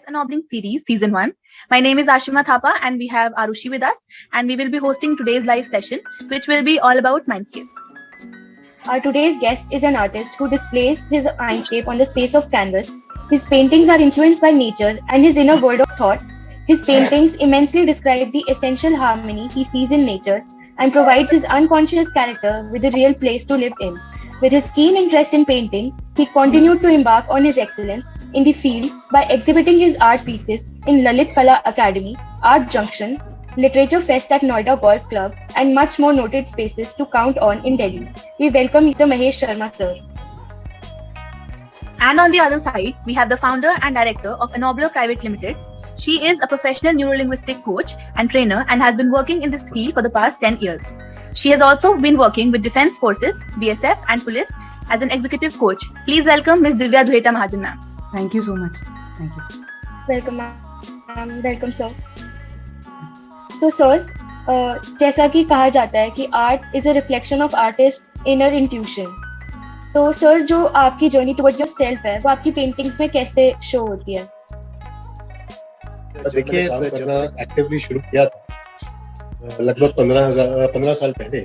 Ennobling series, season 1. My name is Ashima Thapa and we have Arushi with us, and we will be hosting today's live session, which will be all about Mindscape. Our today's guest is an artist who displays his mindscape on the space of canvas. His paintings are influenced by nature and his inner world of thoughts. His paintings immensely describe the essential harmony he sees in nature and provides his unconscious character with a real place to live in. With his keen interest in painting, he continued to embark on his excellence in the field by exhibiting his art pieces in Lalit Kala Academy, Art Junction, Literature Fest at Noida Golf Club, and much more noted spaces to count on in Delhi. We welcome Mr. Mahesh Sharma, sir. And on the other side, we have the founder and director of Ennobler Private Limited. She is a professional neurolinguistic coach and trainer and has been working in this field for the past 10 years. She has also been working with Defence Forces, BSF and Police as an executive coach. Please welcome Ms. Divya Dhueta Mahajan, ma'am. Thank you so much. Thank you. Welcome, ma'am. Welcome, sir. So, sir, जैसा कि कहा जाता है कि art is a reflection of artist's inner intuition. तो sir जो आपकी journey towards your self है वो आपकी पेंटिंग्स में कैसे शो होती है? देखिए, जब एक्टिवली शुरू किया था लगभग 15 साल पहले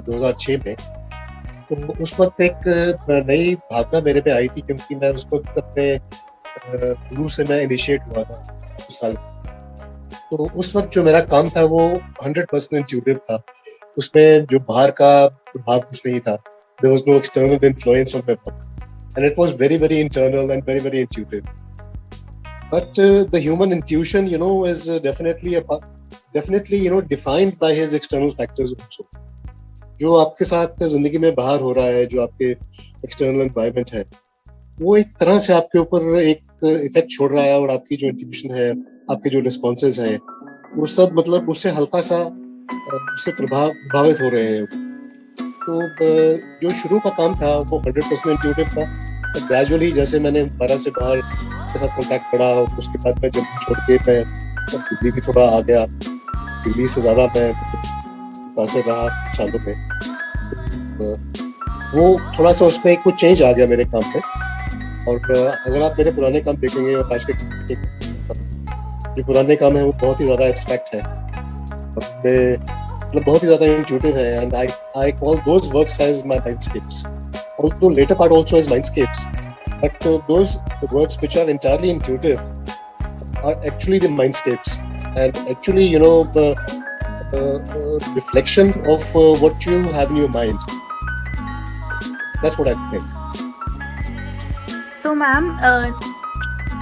2006 में, तो उस वक्त एक नई भावना मेरे पे आई थी, क्योंकि मैं उस वक्त अपने गुरु से मैं इनिशिएट हुआ था उस साल। तो उस वक्त जो मेरा काम था वो 100% इंट्यूटिव था। उसमें जो बाहर का प्रभाव कुछ नहीं था। There was no external influence on my work, and it was very, very internal and very, very intuitive. But the human intuition, is definitely, defined by his external factors also. जो आपके साथ जिंदगी में बाहर हो रहा है, जो आपके external environment है, वो एक तरह से आपके ऊपर एक इफेक्ट छोड़ रहा है, और आपकी जो इंट्यूशन है, आपके जो रिस्पॉन्सेज हैं, वो सब मतलब उससे हल्का सा उससे प्रभावित हो रहे हैं। तो जो शुरू का काम था वो 100% इंट्यूटिव था। तो ग्रेजुअली जैसे मैंने 12 से बाहर के साथ कॉन्टैक्ट करा, उसके बाद मैं जब छोड़ के मैं दिल्ली भी थोड़ा आ गया। दिल्ली से ज़्यादा मैं मुतासिर रहा सालों में। तो वो थोड़ा सा उसमें कुछ चेंज आ गया मेरे काम में। और अगर आप मेरे पुराने काम देखेंगे और आज के जो पुराने काम है वो बहुत ही ज़्यादा एब्स्ट्रैक्ट है, मतलब बहुत ही ज़्यादा इंट्यूटिव है। And I call those works as my mindscapes. Although later part also as mindscapes, but those works which are entirely intuitive are actually the mindscapes, and actually the reflection of what you have in your mind. That's what I think. So ma'am,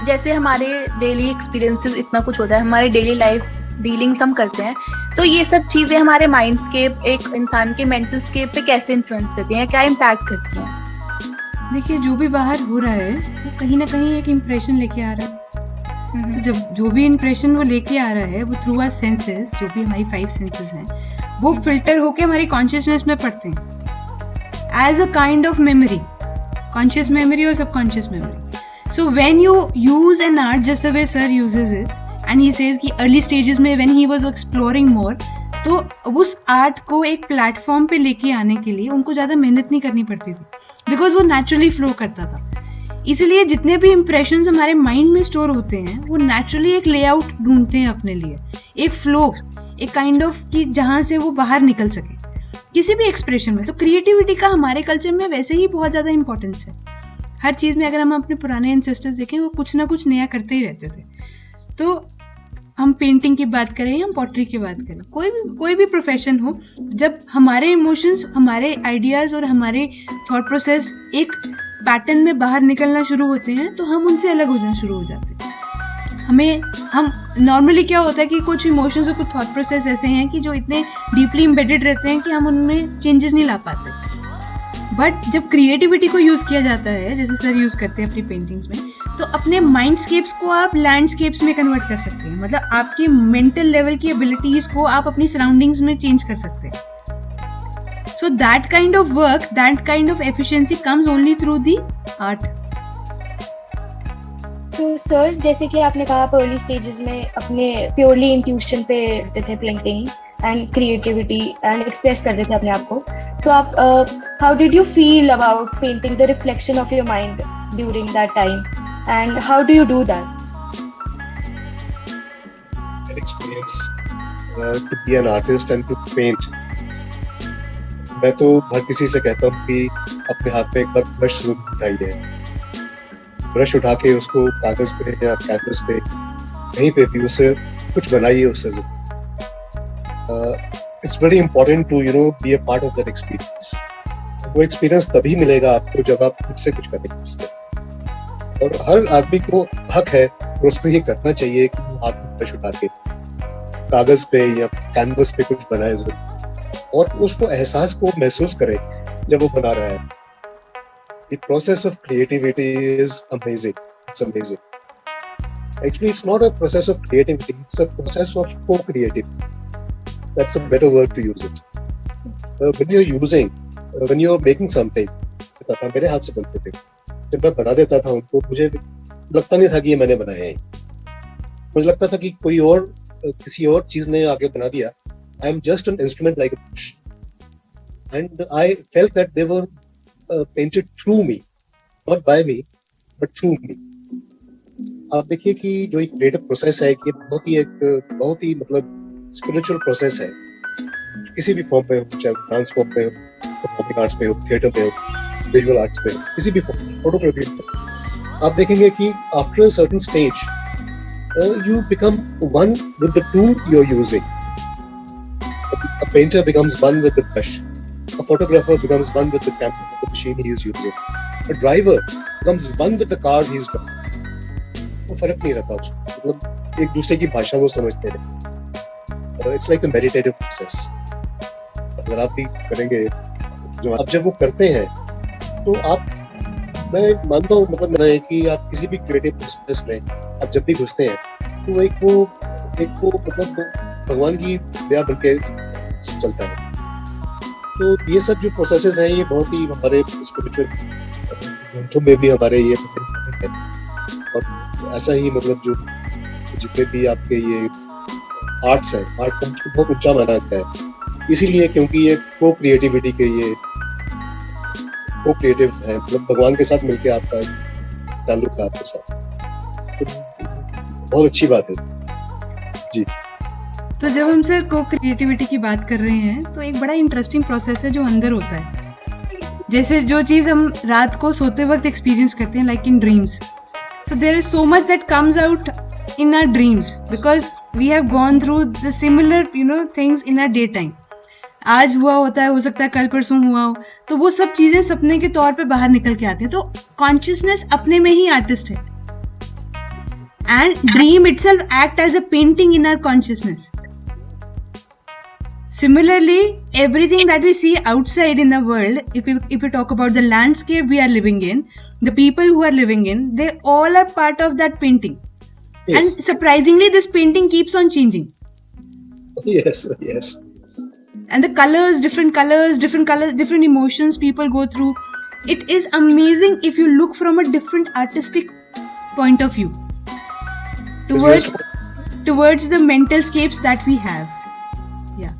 जैसे हमारे daily experiences इतना कुछ होता है, हमारे daily life dealings हम करते हैं, तो ये सब चीजें हमारे माइंडस्केप, एक इंसान के मेंटल स्केप पे कैसे इन्फ्लुएंस करती हैं, क्या इम्पैक्ट करती हैं? देखिए, जो भी बाहर हो रहा है वो कहीं ना कहीं एक इम्प्रेशन लेके आ रहा है। तो जब जो भी इम्प्रेशन वो लेके आ रहा है वो थ्रू आवर सेंसेस, जो भी हमारी 5 सेंसेस हैं, वो फिल्टर होके हमारी कॉन्शियसनेस में पड़ते हैं as a kind of memory, conscious memory और subconscious memory. So when you use an art just the way sir uses it, and he says कि अर्ली स्टेजेस में when he was exploring more, तो उस art को एक platform पे लेके आने के लिए उनको ज़्यादा मेहनत नहीं करनी पड़ती थी, बिकॉज वो नेचुरली फ्लो करता था। इसलिए जितने भी इम्प्रेशंस हमारे माइंड में स्टोर होते हैं वो नेचुरली एक लेआउट ढूंढते हैं अपने लिए, एक फ्लो, एक काइंड ऑफ कि जहाँ से वो बाहर निकल सके किसी भी एक्सप्रेशन में। तो क्रिएटिविटी का हमारे कल्चर में वैसे ही बहुत ज़्यादा इंपॉर्टेंस है। हर चीज़ में अगर हम अपने पुराने एंसेस्टर्स देखें, वो कुछ ना कुछ नया करते ही रहते थे। तो हम पेंटिंग की बात करें, हम पॉटरी की बात करें, कोई भी प्रोफेशन हो, जब हमारे इमोशंस, हमारे आइडियाज़ और हमारे थॉट प्रोसेस एक पैटर्न में बाहर निकलना शुरू होते हैं, तो हम उनसे अलग होना शुरू हो जाते हैं। हम नॉर्मली क्या होता है कि कुछ इमोशंस और कुछ थॉट प्रोसेस ऐसे हैं कि जो इतने डीपली एम्बेडेड रहते हैं कि हम उनमें चेंजेस नहीं ला पाते। बट जब क्रिएटिविटी को यूज़ किया जाता है, जैसे सर यूज़ करते हैं अपनी पेंटिंग्स में, तो अपने माइंडस्केप्स को आप लैंडस्केप्स में कन्वर्ट कर सकते हैं। मतलब आपकी मेंटल लेवल की एबिलिटीज़ को आप अपनी सराउंडिंग्स में चेंज कर सकते हैं। So that kind of work, that kind of efficiency comes only through the art. तो सर, जैसे कि आपने कहा आप अर्ली स्टेजेस में अपने प्योरली इंट्यूशन पे करते थे painting and creativity and express करते थे अपने आप को, तो आप how did you feel about painting the reflection of your mind during that time, and how do you do that? experience to be an artist and to paint. मैं तो हर किसी से कहता हूँ कि अपने हाथ में एक बार ब्रश जरूर उठाइए, ब्रश उठा के उसको कागज पे या कैनवस पे कहीं पे भी उससे कुछ बनाइए उससे जरूर। It's very important to be a part of that experience. वो एक्सपीरियंस तभी मिलेगा आपको जब आप खुद से कुछ करेंगे उससे। और हर आदमी को हक है और उसको ये करना चाहिए कि वो हाथ में ब्रश उठा के कागज पे या कैनवस पे कुछ बनाए जरूर, और उसको एहसास को महसूस करे जब वो बना रहा है। The process of creativity is amazing. It's amazing. Actually, it's not a process of creativity. It's a process of co-creativity. That's a better word to use it. When you're making something, मेरे हाथ से बनते थे। जब मैं बना देता था उनको, मुझे लगता नहीं था कि ये मैंने बनाया है। मुझे लगता था कि कोई और किसी और चीज ने आगे बना दिया। I am just an instrument like a brush. And I felt that they were painted through me, not by me, but through me. आप देखिए कि जो एक क्रिएटिव प्रोसेस है, ये बहुत ही मतलब स्पिरिचुअल प्रोसेस है। किसी भी फॉर्म में हो, चाहे डांस फॉर्म में हो, परफॉर्मिंग आर्ट्स में हो, थिएटर में हो, विजुअल आर्ट्स में हो, किसी भी फॉर्म, फोटोग्राफी में, आप देखेंगे कि after a certain stage you become one with the tool you are using. A painter becomes one with the brush. A photographer becomes one with the camera, the machine he is using. A driver becomes one with the car he is driving. वो फर्क नहीं रहता उसको, मतलब एक दूसरे की भाषा वो समझते हैं। It's like a meditative process. अगर आप भी करेंगे, जो आप जब वो करते हैं, तो मैं मानता हूँ, मतलब मेरा है कि आप किसी भी क्रिएटिव प्रोसेस में आप जब भी घुसते हैं, तो एक वो मतलब भगवान की दया बनके चलता है। तो ये सब जो प्रोसेसेस हैं, ये बहुत ही हमारे स्पिरिचुअल ग्रंथों में भी हमारे ये है। और ऐसा ही मतलब जो जितने भी आपके ये आर्ट्स हैं, आर्ट फॉर्म्स को बहुत ऊंचा माना जाता है, इसीलिए क्योंकि ये को क्रिएटिविटी के ये को क्रिएटिव है, मतलब भगवान के साथ मिलके आपका ताल्लुक है आपके साथ, तो बहुत अच्छी बात है जी। तो जब हम सर को क्रिएटिविटी की बात कर रहे हैं, तो एक बड़ा इंटरेस्टिंग प्रोसेस है जो अंदर होता है। जैसे जो चीज़ हम रात को सोते वक्त एक्सपीरियंस करते हैं, like in dreams, so there is so much that comes out in our dreams because we have gone through the similar things in our daytime. आज हुआ होता है, हो सकता है कल परसों हुआ हो, तो वो सब चीज़ें सपने के तौर पे बाहर निकल के आती हैं। तो कॉन्शियसनेस अपने में ही आर्टिस्ट है, and dream itself act as a painting in our consciousness. Similarly, everything that we see outside in the world, if we talk about the landscape we are living in, the people who are living in, they all are part of that painting. Yes. And surprisingly, this painting keeps on changing. Yes. And the colors, different emotions people go through. It is amazing if you look from a different artistic point of view towards the mental scapes that we have. Yeah.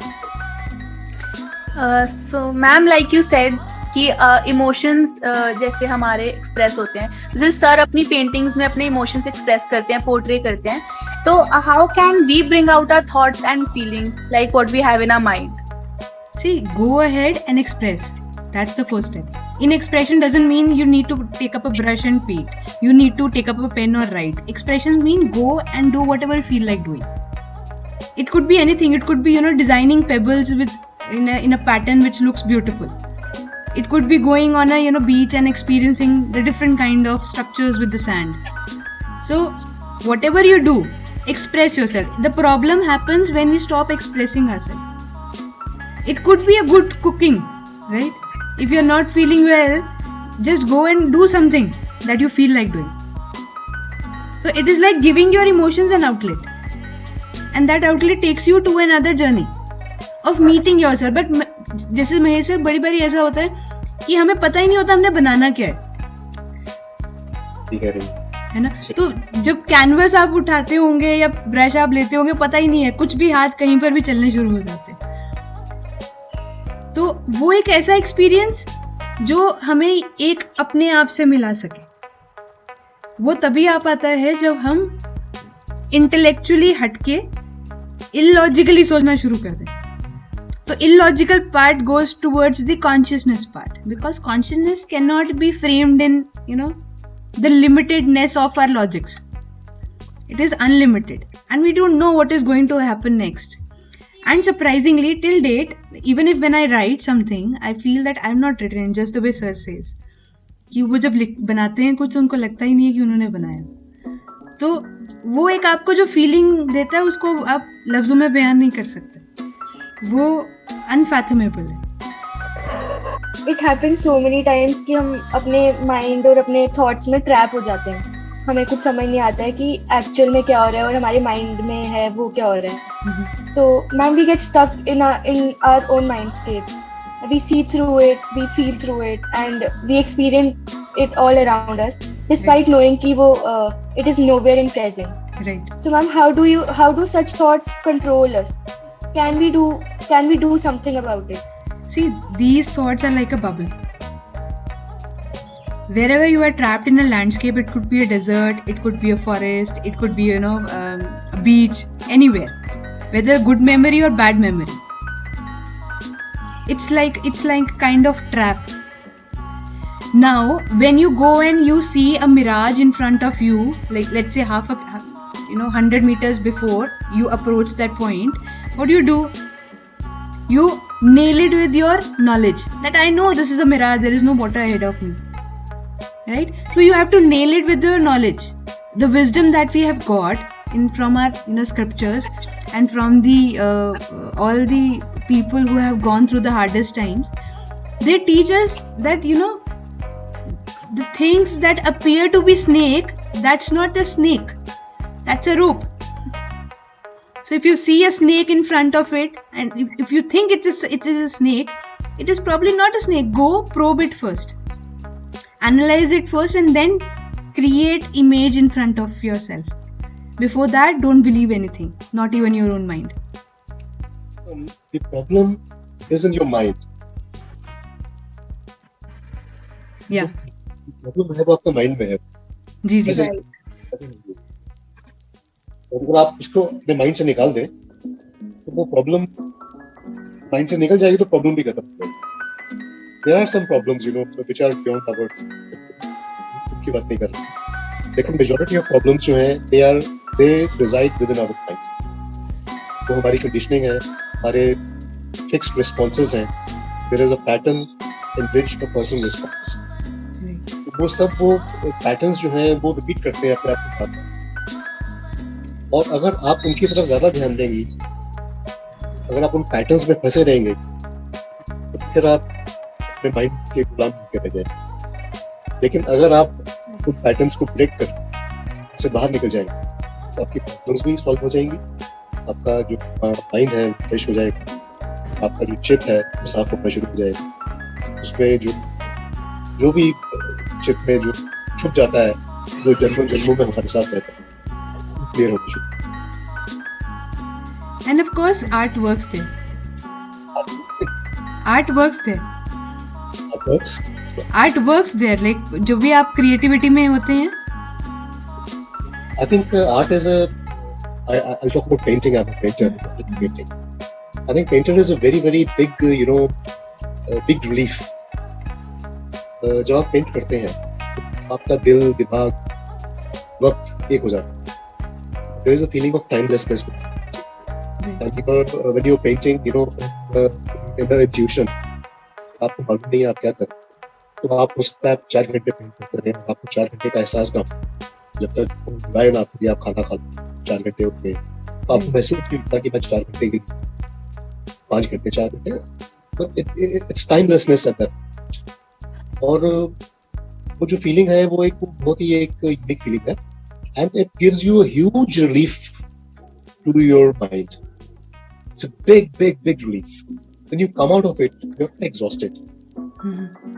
So ma'am, like you said कि emotions जैसे हमारे express होते हैं, जैसे sir अपनी paintings में अपने emotions express करते हैं, पोर्ट्रे करते हैं, तो how can we bring out our thoughts and feelings like what we have in our mind? See, go ahead and express. That's the first step. In expression doesn't mean you need to take up a brush and paint. You need to take up a pen or write. Expressions mean go and do whatever you feel like doing. It could be anything. It could be designing pebbles in a pattern which looks beautiful. It could be going on a beach and experiencing the different kind of structures with the sand. So whatever you do, express yourself. The problem happens when we stop expressing ourselves. It could be a good cooking, right? If you're not feeling well, just go and do something that you feel like doing. So it is like giving your emotions an outlet, and that outlet takes you to another journey of meeting yourself. But जैसे Mahesh sir, बड़ी बारी ऐसा होता है कि हमें पता ही नहीं होता हमने बनाना क्या है ना? तो जब कैनवस आप उठाते होंगे या ब्रश आप लेते होंगे, पता ही नहीं है, कुछ भी हाथ कहीं पर भी चलने शुरू हो जाते हैं। तो वो एक ऐसा एक्सपीरियंस जो हमें एक अपने आप से मिला सके, वो तभी आ पाता है जब हम इंटेलेक्चुअली हटके इलॉजिकली सोचना शुरू कर दें. तो illogical part goes towards the consciousness part, because consciousness cannot be framed in, the limitedness of our logics. It is unlimited and we don't know what is going to happen next. And surprisingly, till date, even if when I write something, I feel that I'm not written just the way sir says. कि वो जब बनाते हैं कुछ तो उनको लगता ही नहीं है कि उन्होंने बनाया. तो वो एक आपको जो फीलिंग देता है उसको आप लफ्जों में बयान नहीं कर सकते. वो अनफैथमेबल है. It happen so many times कि हम अपने माइंड और अपने थॉट्स में ट्रैप हो जाते हैं. हमें कुछ समझ नहीं आता है कि एक्चुअल में क्या हो रहा है और हमारे माइंड में है वो क्या हो रहा है. तो ma'am we get stuck in our own mindscapes. We see through it, we feel through it, and we experience it all around us, despite knowing कि वो it is nowhere in present. Right. So, ma'am, how do such thoughts control us? Can we do something about it? See, these thoughts are like a bubble. Wherever you are trapped in a landscape, it could be a desert, it could be a forest, it could be a beach, anywhere. Whether good memory or bad memory. It's like kind of trap. Now, when you go and you see a mirage in front of you, like let's say 100 meters before you approach that point, what do? You nail it with your knowledge that I know this is a mirage, there is no water ahead of me. Right? So you have to nail it with your knowledge. The wisdom that we have got from our scriptures and from the all the people who have gone through the hardest times, they teach us that the things that appear to be snake, that's not a snake, that's a rope. So if you see a snake in front of it and if you think it is a snake, it is probably not a snake. Go probe it first, analyze it first, and then create image in front of yourself. Before that, don't believe anything, not even your own mind. The problem is in your mind. Yeah. Problem है वो आपका mind में है. जी. ऐसे नहीं. अगर आप उसको अपने माइंड से निकाल दें तो वो प्रॉब्लम माइंड से निकल जाएगी तो प्रॉब्लम भी खत्म हो जाएगी. There are some problems, which are beyond our. उनकी बात नहीं कर रहा. लेकिन मेजॉरिटी ऑफ प्रॉब्लम्स जो हैं they reside within our mind. वो हमारी कंडीशनिंग है, हमारे फिक्स्ड रिस्पॉन्सेज हैं. There is a pattern in which a person responds. वो पैटर्न्स जो हैं वो रिपीट करते हैं अपने आप को. और अगर आप उनकी तरफ ज्यादा ध्यान देंगी, अगर आप उन पैटर्न्स में फंसे रहेंगे तो फिर आप अपने माइंड के गुलाम होकर रह जाएंगे. लेकिन अगर आप उन पैटर्न्स को ब्रेक कर उससे बाहर निकल जाएंगे तो आपकी प्रॉब्लम्स भी सॉल्व हो जाएंगी. आपका जो माइंड है फ्रेश हो जाएगा. आपका जो चित्त है वो साफ होना शुरू हो जाएगा. उसमें जो भी चित्त में जो छुप जाता है, जो जन्मों में हमारे साथ रहता है, क्लियर होना शुरू. And of course, art works there. Art works there. Like जो भी आप creativity में होते हैं. I think art is I'll talk about painting. I'm a painter. Painting. I think painter is a very, very big, big relief. जब आप paint करते हैं, आपका दिल, दिमाग, वक्त एक हो जाता है. There is a feeling of timelessness. And because when you're painting, inner intuition, आपको मालूम नहीं है आप क्या कर रहे हैं. तो आप हो सकता है 4 घंटे पेंट करते रहें, आपको 4 घंटे का एहसास ना हो. जब तक गायन आपको आप खाना खा लो 4 घंटे उठ गए, तो आपको महसूस नहीं होता कि मैं 4 घंटे की 5 घंटे 4 घंटे. But it's timelessness at that. और वो जो फीलिंग है वो एक बहुत ही एक यूनिक फीलिंग है. And it gives you a huge relief to your mind. It's a big, big, big relief. When you come out of it, you're exhausted.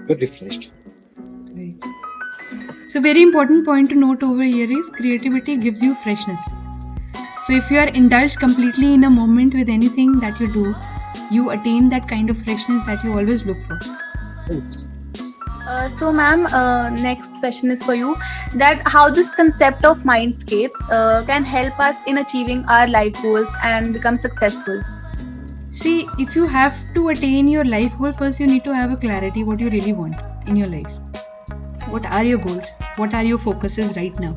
You're refreshed. Right. So very important point to note over here is creativity gives you freshness. So if you are indulged completely in a moment with anything that you do, you attain that kind of freshness that you always look for. Right. So, ma'am, next question is for you. That how this concept of mindscapes can help us in achieving our life goals and become successful. See, if you have to attain your life goal, first you need to have a clarity what you really want in your life. What are your goals? What are your focuses right now?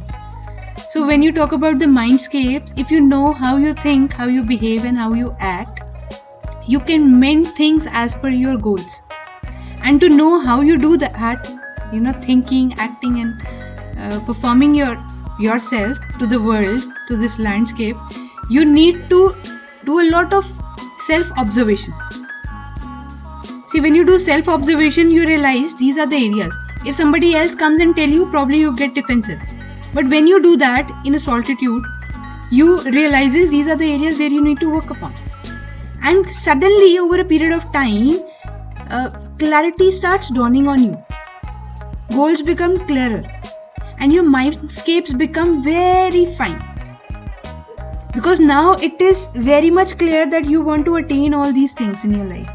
So when you talk about the mindscapes, if you know how you think, how you behave and how you act, you can mend things as per your goals. And to know how you do that, thinking, acting and performing yourself to the world, to this landscape, you need to do a lot of self-observation. See, when you do self-observation, you realize these are the areas. If somebody else comes and tell you, probably you get defensive. But when you do that in a solitude, you realizes these are the areas where you need to work upon. And suddenly, over a period of time, clarity starts dawning on you. Goals become clearer. And your mindscapes become very fine. Because now it is very much clear that you want to attain all these things in your life.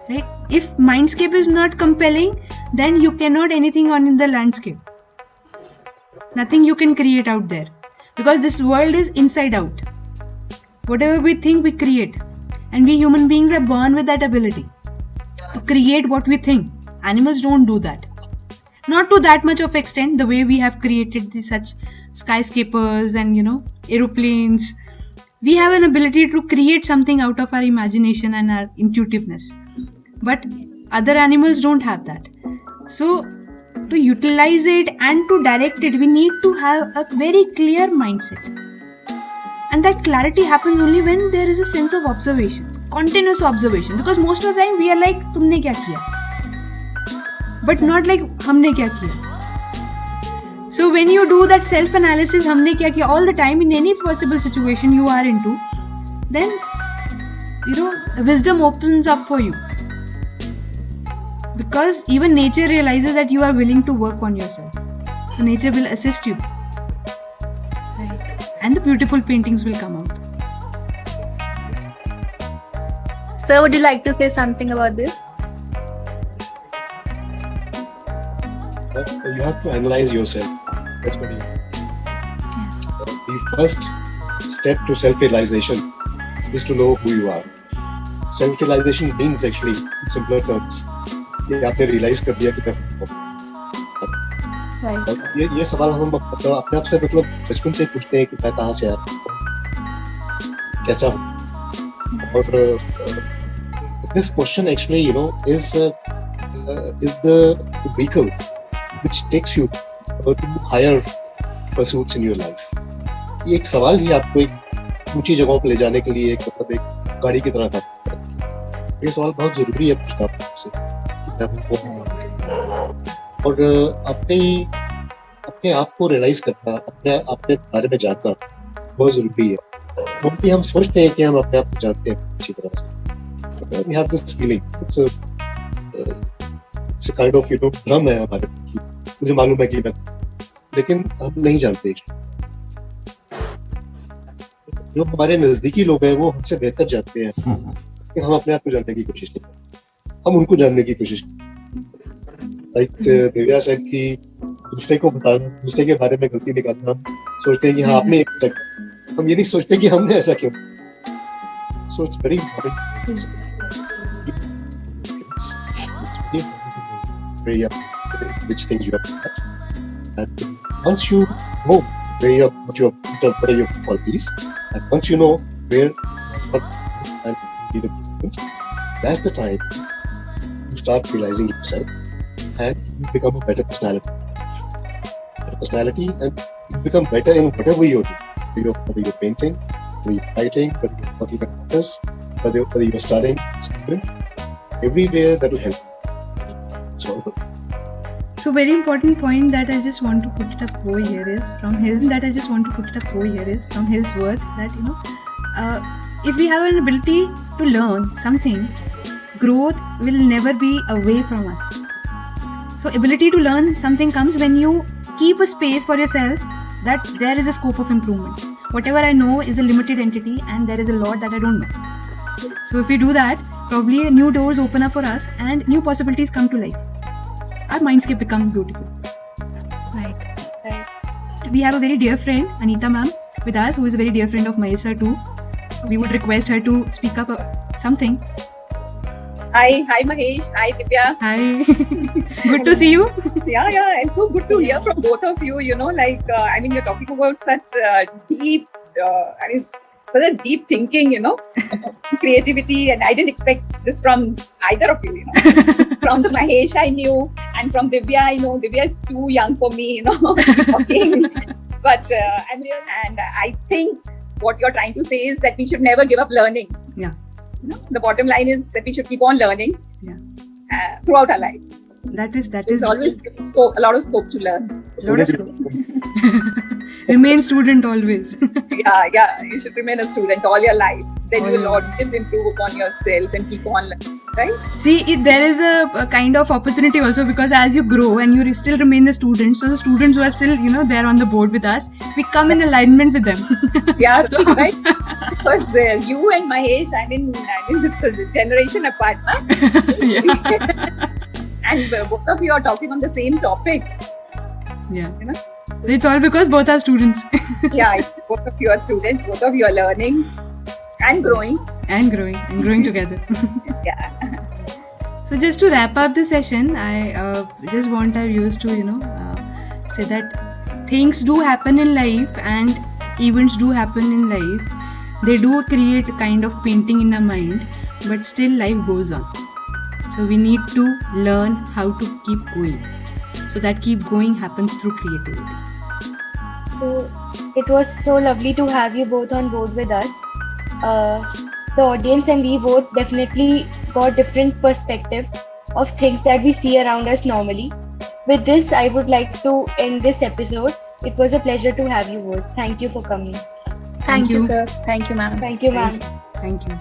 Right? If mindscape is not compelling, then you cannot anything on in the landscape. Nothing you can create out there. Because this world is inside out. Whatever we think, we create. And we human beings are born with that ability to create what we think. Animals don't do that. Not to that much of extent, the way we have created such skyscrapers and aeroplanes. We have an ability to create something out of our imagination and our intuitiveness. But other animals don't have that. So to utilize it and to direct it, we need to have a very clear mindset. And that clarity happens only when there is a sense of observation, continuous observation. Because most of the time we are like, तुमने क्या किया? But not like, हमने क्या किया? So when you do that self-analysis, हमने क्या किया, all the time in any possible situation you are into, then wisdom opens up for you. Because even nature realizes that you are willing to work on yourself. So nature will assist you. Right. And the beautiful paintings will come out. Sir, would you like to say something about this? You have to analyze yourself. That's what you do. The first step to self-realization is to know who you are. Self-realization means actually, in simpler terms, कि आपने realise कर दिया कि मैं ये सवाल हम अपने आप से बचपन से पूछते हैं कि मैं कहाँ से आया, कैसा हूँ. और this question actually is the vehicle which takes you to higher pursuits in your life. ये एक सवाल ही आपको एक ऊंची जगहों पर ले जाने के लिए एक गाड़ी की तरह काम करता है. ये सवाल बहुत जरूरी है पूछना आपसे. और अपने आप को रियलाइज करना, अपने बारे में जानना बहुत जरूरी है. क्योंकि हम सोचते हैं कि हम अपने आप को जानते हैं अच्छी तरह से. We have this feeling. It's a kind of भ्रम है हमारे की. मुझे मालूम है कि मैं, लेकिन हम नहीं जानते. जो हमारे नजदीकी लोग हैं वो हमसे बेहतर जानते हैं कि हम अपने आप को जानने की कोशिश नहीं करते. हम उनको जानने की कोशिश करते. लाइक दिव्या said कि दूसरे को बताना, दूसरे के बारे में गलती निकालना, सोचते हैं कि हाँ आपने हम ये नहीं सोचते कि हमने ऐसा क्यों. So it's very important. Which things you have to touch. And once you know what are your qualities, and once you know what and be the improvement, that's the time you start realizing yourself and you become a better personality. And you become better in whatever you're doing. Whether you're painting, whether you're writing, whether you're working at office, whether you're studying, student, everywhere that will help. So very important point that I just want to put it up over here is from his words that if we have an ability to learn something, growth will never be away from us. So ability to learn something comes when you keep a space for yourself that there is a scope of improvement. Whatever I know is a limited entity and there is a lot that I don't know. So if we do that, probably new doors open up for us and new possibilities come to life. Our mindscape become beautiful. Right. We have a very dear friend, Anita ma'am, with us, who is a very dear friend of Mahesha too. We would request her to speak up something. Hi Mahesh. Hi Divya. Hi. Good to see you. Yeah, and so good to hear from both of you. You know, I mean, you're talking about such deep, such a deep thinking. You know, creativity, and I didn't expect this from either of you. You know, from the Mahesh I knew, and from Divya I know. Divya is too young for me. You know, talking. But and I think what you're trying to say is that we should never give up learning. Yeah. You know, the bottom line is that we should keep on learning. Yeah. Throughout our life. That is There's always a lot of scope to learn. Remain student always. Yeah. You should remain a student all your life. Then All you will your always improve upon yourself and keep on learning. Right? See, there is a kind of opportunity also, because as you grow and you still remain a student, so the students who are still, there on the board with us, we come in alignment with them. Yeah, So- right? Because you and Mahesh, I mean, it's a generation apart. Huh? Yeah. And both of you are talking on the same topic. Yeah. You know? So it's all because both are students. Yeah, both of you are students, both of you are learning and growing. and growing together. Yeah. So just to wrap up the session, I just want our viewers to say that things do happen in life and events do happen in life. They do create a kind of painting in our mind, but still life goes on. So we need to learn how to keep going. So that keep going happens through creativity. So it was so lovely to have you both on board with us. The audience and we both definitely got different perspective of things that we see around us normally. With this, I would like to end this episode. It was a pleasure to have you both. Thank you for coming. Thank you, you. sir. Thank you, ma'am. Thank you, ma'am. Thank you.